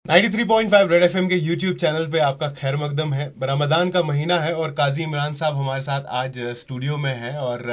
93.5 red FM के YouTube channel पे आपका खैर मकदम है। रमज़ान का महीना है और काजी इमरान साहब हमारे साथ आज स्टूडियो में हैं और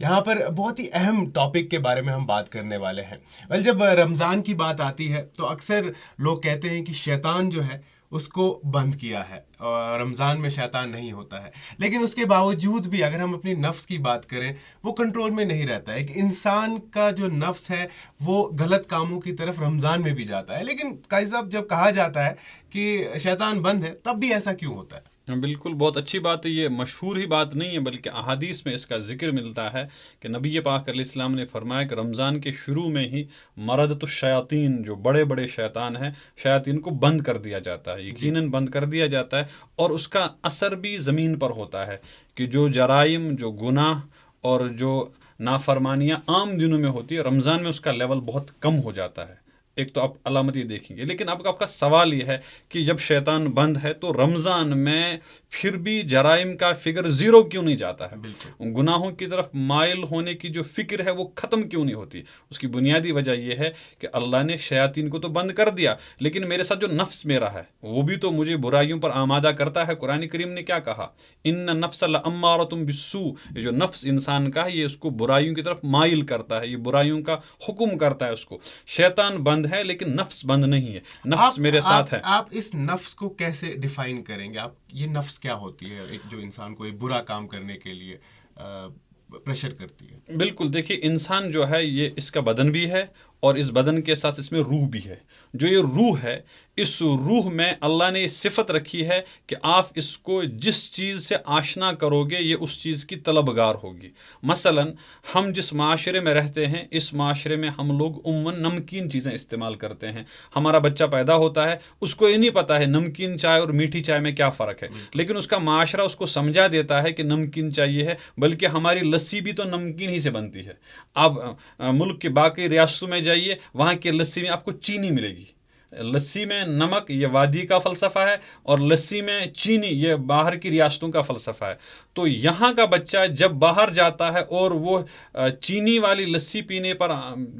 यहाँ पर बहुत ही अहम टॉपिक के बारे में हम बात करने वाले हैं। जब रमज़ान की बात आती है तो अक्सर लोग कहते हैं कि शैतान जो है उसको बंद किया है और रमज़ान में शैतान नहीं होता है, लेकिन उसके बावजूद भी अगर हम अपनी नफ्स की बात करें वो कंट्रोल में नहीं रहता है। कि इंसान का जो नफ्स है वो गलत कामों की तरफ रमज़ान में भी जाता है, लेकिन काजी साहब जब कहा जाता है कि शैतान बंद है तब भी ऐसा क्यों होता है? बिल्कुल, बहुत अच्छी बात है। ये मशहूर ही बात नहीं है बल्कि अहादीस में इसका जिक्र मिलता है कि नबी पाक अलैहिस्सलाम ने फरमाया कि रमज़ान के शुरू में ही मरदतु शयातीन, जो बड़े बड़े शैतान हैं, शयातीन को बंद कर दिया जाता है, यकीनन बंद कर दिया जाता है। और उसका असर भी ज़मीन पर होता है कि जो जराइम, जो गुनाह और जो नाफरमानियाँ आम दिनों में होती है, रमज़ान में उसका लेवल बहुत कम हो जाता है। एक तो आप अलामत ये देखेंगे। लेकिन अब आपका सवाल ये है कि जब शैतान बंद है तो रमज़ान में फिर भी जराइम का फिगर ज़ीरो क्यों नहीं जाता है? गुनाहों की तरफ माइल होने की जो फिक्र है वो ख़त्म क्यों नहीं होती? उसकी बुनियादी वजह यह है कि अल्लाह ने शयातीन को तो बंद कर दिया, लेकिन मेरे साथ जो नफ्स मेरा है वो भी तो मुझे बुराइयों पर आमादा करता है। कुरान करीम ने क्या कहा? इन्न नफ्स लअम्मारतुम बिस्सू। ये जो नफ्स इंसान का है ये उसको बुराइयों की तरफ माइल करता है, ये बुराइयों का हुक्म करता है उसको। शैतान बंद है लेकिन नफ्स बंद नहीं है। नफ्स मेरे साथ है। आप इस नफ्स को कैसे डिफाइन करेंगे? आप ये नफ्स क्या होती है एक जो इंसान को एक बुरा काम करने के लिए प्रेशर करती है? बिल्कुल, देखिए, इंसान जो है ये इसका बदन भी है और इस बदन के साथ इसमें रूह भी है। जो ये रूह है, इस रूह में अल्लाह ने सिफत रखी है कि आप इसको जिस चीज़ से आशना करोगे ये उस चीज़ की तलबगार होगी। मसलन हम जिस माशरे में रहते हैं, इस माशरे में हम लोग उम्मन नमकीन चीज़ें इस्तेमाल करते हैं। हमारा बच्चा पैदा होता है, उसको ये नहीं पता है नमकीन चाय और मीठी चाय में क्या फ़र्क है, लेकिन उसका माशरा उसको समझा देता है कि नमकीन चाहिए है, बल्कि हमारी लस्सी भी तो नमकीन ही से बनती है। आप मुल्क के बाकी रियासतों में जाइए, वहाँ की लस्सी में आपको चीनी मिलेगी। लस्सी में नमक ये वादी का फ़लसफ़ा है और लस्सी में चीनी ये बाहर की रियासतों का फ़लसफ़ा है। तो यहाँ का बच्चा जब बाहर जाता है और वो चीनी वाली लस्सी पीने पर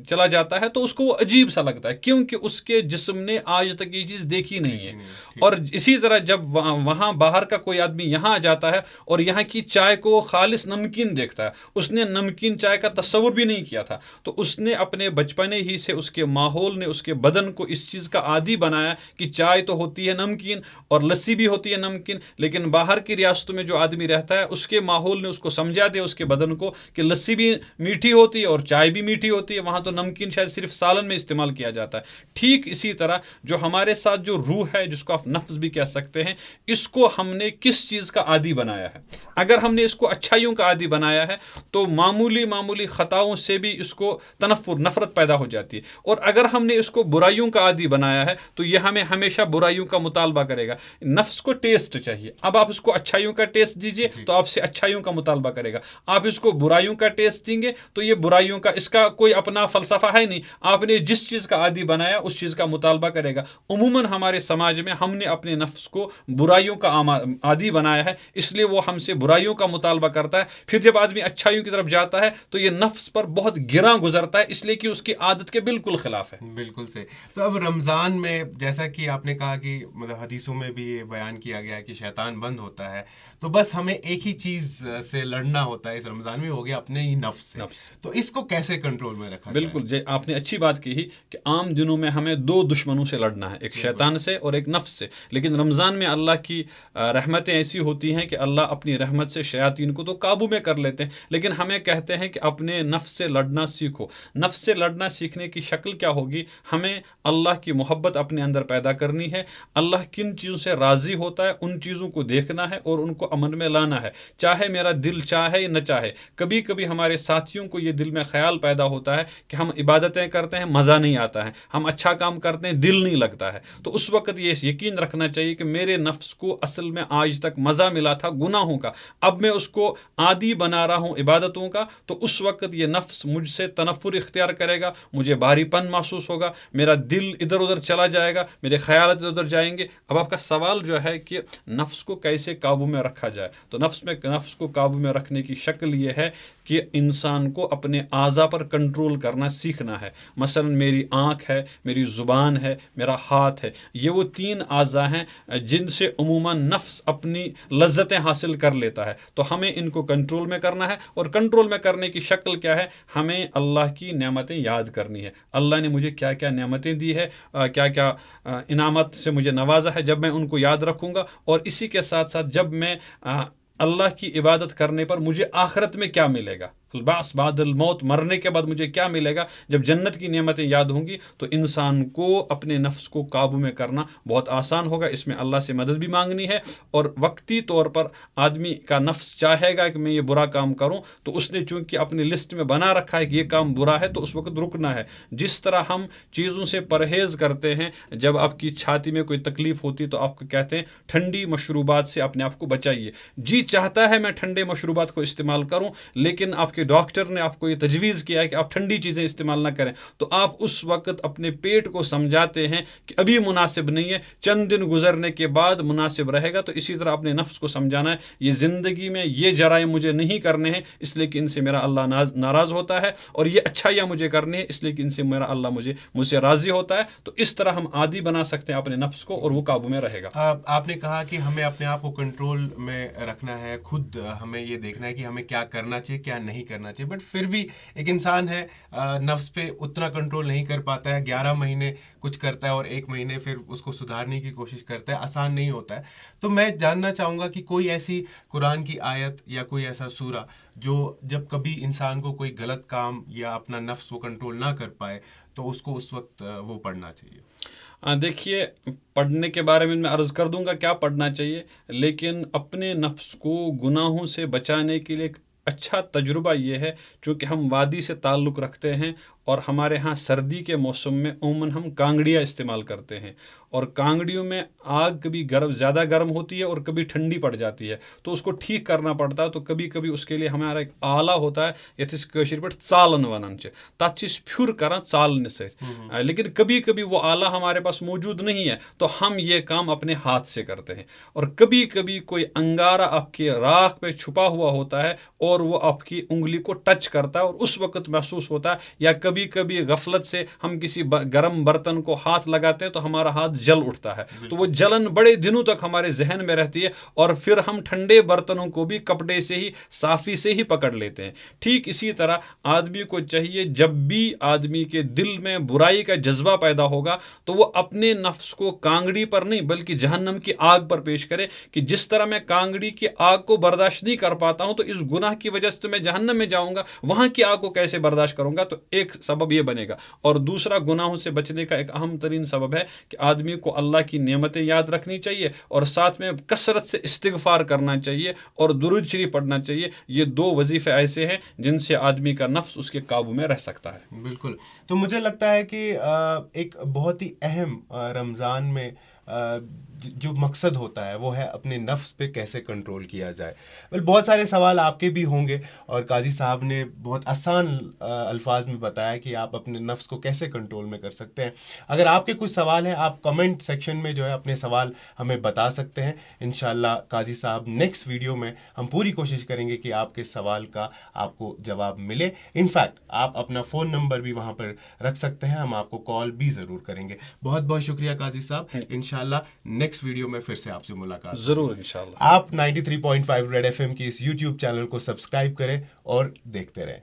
चला जाता है तो उसको वो अजीब सा लगता है, क्योंकि उसके जिस्म ने आज तक ये चीज़ देखी नहीं है। और इसी तरह जब वहाँ बाहर का कोई आदमी यहाँ आ जाता है और यहाँ की चाय को खालिस नमकीन देखता है, उसने नमकीन चाय का तस्वुर भी नहीं किया था, तो उसने अपने बचपने ही से उसके माहौल ने उसके बदन को इस चीज़ आदि बनाया कि चाय तो होती है नमकीन और लस्सी भी होती है नमकीन। लेकिन बाहर की रियासतों में जो आदमी रहता है उसके माहौल ने उसको समझा दिया, उसके बदन को, कि लस्सी भी मीठी होती है और चाय भी मीठी होती है, वहाँ तो नमकीन शायद सिर्फ सालन में इस्तेमाल किया जाता है। ठीक इसी तरह जो हमारे साथ जो रूह है, जिसको आप नफ्स भी कह सकते हैं, इसको हमने किस चीज़ का आदि बनाया है? अगर हमने इसको अच्छाइयों का आदि बनाया है तो मामूली मामूली ख़ताओं से भी इसको तनफ़ुर, नफ़रत पैदा हो जाती है। और अगर हमने इसको बुराइयों का आदि बनाया है तो यह हमें हमेशा बुराइयों का मुतालबा करेगा। नफ्स को टेस्ट चाहिए। अब आप इसको अच्छाइयों का टेस्ट दीजिए तो आपसे अच्छाइयों का मुतालबा करेगा। आप इसको बुराइयों का टेस्ट देंगे तो ये बुराइयों का, इसका कोई अपना फ़लसफ़ा है नहीं। आपने जिस चीज़ का आदि बनाया उस चीज़ का मुतालबा करेगा। उमूमन हमारे समाज में हमने अपने नफ्स को बुराइयों का आदि बनाया है, इसलिए वो हमसे बुराइयों का मुतालबा करता है। फिर जब आदमी अच्छाइयों की तरफ जाता है तो ये नफ्स पर बहुत गिरा गुजरता है, इसलिए कि उसकी आदत के बिल्कुल खिलाफ है। बिल्कुल से। तो अब रमज़ान में जैसा कि आपने कहा कि मतलब हदीसों में भी ये बयान किया गया है कि शैतान बंद होता है, तो बस हमें एक ही चीज़ से लड़ना होता है इस रमज़ान में, हो गया अपने ही नफ्स से। तो इसको कैसे कंट्रोल में रखा जाए? बिल्कुल, आपने अच्छी बात की कि आम दिनों में हमें दो दुश्मनों से लड़ना है, एक शैतान से और एक नफ्स से। लेकिन रमज़ान में अल्लाह की रहमतें ऐसी होती हैं कि अल्लाह अपनी रहमत से शयातीन को तो काबू में कर लेते हैं, लेकिन हमें कहते हैं कि अपने नफ्स से लड़ना सीखो। नफ्स से लड़ना सीखने की शक्ल क्या होगी? हमें अल्लाह की मोहब्बत अपने अंदर पैदा करनी है। अल्लाह किन चीज़ों से राज़ी होता है उन चीज़ों को देखना है और उनको अमल में लाना है, चाहे मेरा दिल चाहे न चाहे। कभी कभी हमारे साथियों को ये दिल में ख्याल पैदा होता है कि हम इबादतें करते हैं, मज़ा नहीं आता है, हम अच्छा काम करते हैं, दिल नहीं लगता है। तो उस वक्त ये यकीन रखना चाहिए कि मेरे नफ्स को असल में आज तक मज़ा मिला था गुनाहों का, अब मैं उसको आदी बना रहा हूँ इबादतों का, तो उस वक्त ये नफ्स मुझसे तनफ़ुर इख्तियार करेगा, मुझे भारीपन महसूस होगा, मेरा दिल इधर उधर ادھر چلا جائے گا, میرے خیالات ادھر جائیں گے. اب آپ کا سوال جو ہے کہ نفس کو کیسے قابو میں رکھا جائے, تو نفس کو قابو میں رکھنے کی شکل یہ ہے کہ انسان کو اپنے اعضاء پر کنٹرول کرنا سیکھنا ہے. مثلا میری آنکھ ہے, میری زبان ہے, میرا ہاتھ ہے, یہ وہ 3 اعضاء ہیں جن سے عموماً نفس اپنی لذتیں حاصل کر لیتا ہے. تو ہمیں ان کو کنٹرول میں کرنا ہے, اور کنٹرول میں کرنے کی شکل کیا ہے, ہمیں اللہ کی نعمتیں یاد کرنی ہے. اللہ نے مجھے کیا کیا نعمتیں دی ہے, کیا کیا انعامات سے مجھے نوازا ہے, جب میں ان کو یاد رکھوں گا, اور اسی کے ساتھ ساتھ جب میں اللہ کی عبادت کرنے پر مجھے آخرت میں کیا ملے گا, البعث بعد الموت, مرنے کے بعد مجھے کیا ملے گا, جب جنت کی نعمتیں یاد ہوں گی تو انسان کو اپنے نفس کو قابو میں کرنا بہت آسان ہوگا. اس میں اللہ سے مدد بھی مانگنی ہے, اور وقتی طور پر آدمی کا نفس چاہے گا کہ میں یہ برا کام کروں, تو اس نے چونکہ اپنی لسٹ میں بنا رکھا ہے کہ یہ کام برا ہے, تو اس وقت رکنا ہے. جس طرح ہم چیزوں سے پرہیز کرتے ہیں, جب آپ کی چھاتی میں کوئی تکلیف ہوتی تو آپ کو کہتے ہیں ٹھنڈی مشروبات سے اپنے آپ کو بچائیے. جی چاہتا ہے میں ٹھنڈے مشروبات کو استعمال کروں, لیکن آپ کے ڈاکٹر نے آپ کو یہ تجویز کیا ہے کہ آپ ٹھنڈی چیزیں استعمال نہ کریں, تو آپ اس وقت اپنے پیٹ کو سمجھاتے ہیں کہ ابھی مناسب نہیں ہے, چند دن گزرنے کے بعد مناسب رہے گا. تو اسی طرح اپنے نفس کو سمجھانا ہے یہ زندگی میں یہ جرائم مجھے نہیں کرنے ہیں اس لیے کہ ان سے میرا اللہ ناراض ہوتا ہے, اور یہ اچھائیاں مجھے کرنی ہے اس لیے کہ ان سے میرا اللہ مجھ سے راضی ہوتا ہے. تو اس طرح ہم عادی بنا سکتے ہیں اپنے نفس کو, اور وہ قابو میں رہے گا. آپ نے کہا کہ ہمیں اپنے آپ کو کنٹرول میں رکھنا ہے, خود ہمیں یہ دیکھنا ہے کہ ہمیں کیا کرنا چاہیے کیا نہیں کرنا چاہیے, بٹ پھر بھی ایک انسان ہے نفس پہ اتنا کنٹرول نہیں کر پاتا ہے. 11 مہینے کچھ کرتا ہے اور 1 مہینے پھر اس کو سدھارنے کی کوشش کرتا ہے, آسان نہیں ہوتا ہے. تو میں جاننا چاہوں گا کہ کوئی ایسی قرآن کی آیت یا کوئی ایسا سورہ جو جب کبھی انسان کو کوئی غلط کام یا اپنا نفس وہ کنٹرول نہ کر پائے تو اس کو اس وقت وہ پڑھنا چاہیے. دیکھیے, پڑھنے کے بارے میں عرض کر دوں گا کیا پڑھنا چاہیے, لیکن اپنے نفس کو گناہوں سے بچانے کے لیے ایک اچھا تجربہ یہ ہے, چونکہ ہم وادی سے تعلق رکھتے ہیں اور ہمارے ہاں سردی کے موسم میں عموماً ہم کانگڑیاں استعمال کرتے ہیں, اور کانگڑیوں میں آگ کبھی زیادہ گرم ہوتی ہے اور کبھی ٹھنڈی پڑ جاتی ہے, تو اس کو ٹھیک کرنا پڑتا ہے. تو کبھی کبھی اس کے لیے ہمارا ایک آلہ ہوتا ہے یتھ کشیر پہ ژالن ونان تک پھر کران ژالنے سۭتۍ, لیکن کبھی کبھی وہ آلہ ہمارے پاس موجود نہیں ہے تو ہم یہ کام اپنے ہاتھ سے کرتے ہیں. اور کبھی کبھی کوئی انگارہ آپ کے راکھ میں چھپا ہوا ہوتا ہے اور وہ آپ کی انگلی کو ٹچ کرتا ہے اور اس وقت محسوس ہوتا ہے, یا کبھی کبھی غفلت سے ہم کسی گرم برتن کو ہاتھ لگاتے ہیں تو ہمارا ہاتھ جل اٹھتا ہے, تو وہ جلن بڑے دنوں تک ہمارے ذہن میں رہتی ہے, اور پھر ہم ٹھنڈے برتنوں کو بھی کپڑے سے ہی صافی سے ہی پکڑ لیتے ہیں. ٹھیک اسی طرح آدمی کو چاہیے جب بھی آدمی کے دل میں برائی کا جذبہ پیدا ہوگا تو وہ اپنے نفس کو کانگڑی پر نہیں بلکہ جہنم کی آگ پر پیش کرے, کہ جس طرح میں کانگڑی کی آگ کو برداشت نہیں کر پاتا ہوں تو اس گناہ کی وجہ سے تو میں جہنم میں جاؤں گا, وہاں کی آگ کو کیسے برداشت کروں گا. تو ایک سبب یہ بنے گا. اور دوسرا گناہوں سے بچنے کا ایک اہم ترین سبب ہے کہ آدمی کو اللہ کی نعمتیں یاد رکھنی چاہیے, اور ساتھ میں کثرت سے استغفار کرنا چاہیے اور درود شریف پڑھنا چاہیے. یہ 2 وظیفے ایسے ہیں جن سے آدمی کا نفس اس کے قابو میں رہ سکتا ہے. بالکل. تو مجھے لگتا ہے کہ ایک بہت ہی اہم رمضان میں جو مقصد ہوتا ہے وہ ہے اپنے نفس پہ کیسے کنٹرول کیا جائے. بہت سارے سوال آپ کے بھی ہوں گے, اور قاضی صاحب نے بہت آسان الفاظ میں بتایا کہ آپ اپنے نفس کو کیسے کنٹرول میں کر سکتے ہیں. اگر آپ کے کچھ سوال ہیں آپ کمنٹ سیکشن میں جو ہے اپنے سوال ہمیں بتا سکتے ہیں. انشاءاللہ قاضی صاحب نیکسٹ ویڈیو میں ہم پوری کوشش کریں گے کہ آپ کے سوال کا آپ کو جواب ملے. انفیکٹ آپ اپنا فون نمبر بھی وہاں پر رکھ سکتے ہیں, ہم آپ کو کال بھی ضرور کریں گے. بہت بہت شکریہ قاضی صاحب. انشاءاللہ نیکسٹ ویڈیو میں پھر سے آپ سے ملاقات ضرور انشاءاللہ. آپ 93.5 ریڈ ایف ایم کی اس یوٹیوب چینل کو سبسکرائب کریں اور دیکھتے رہیں.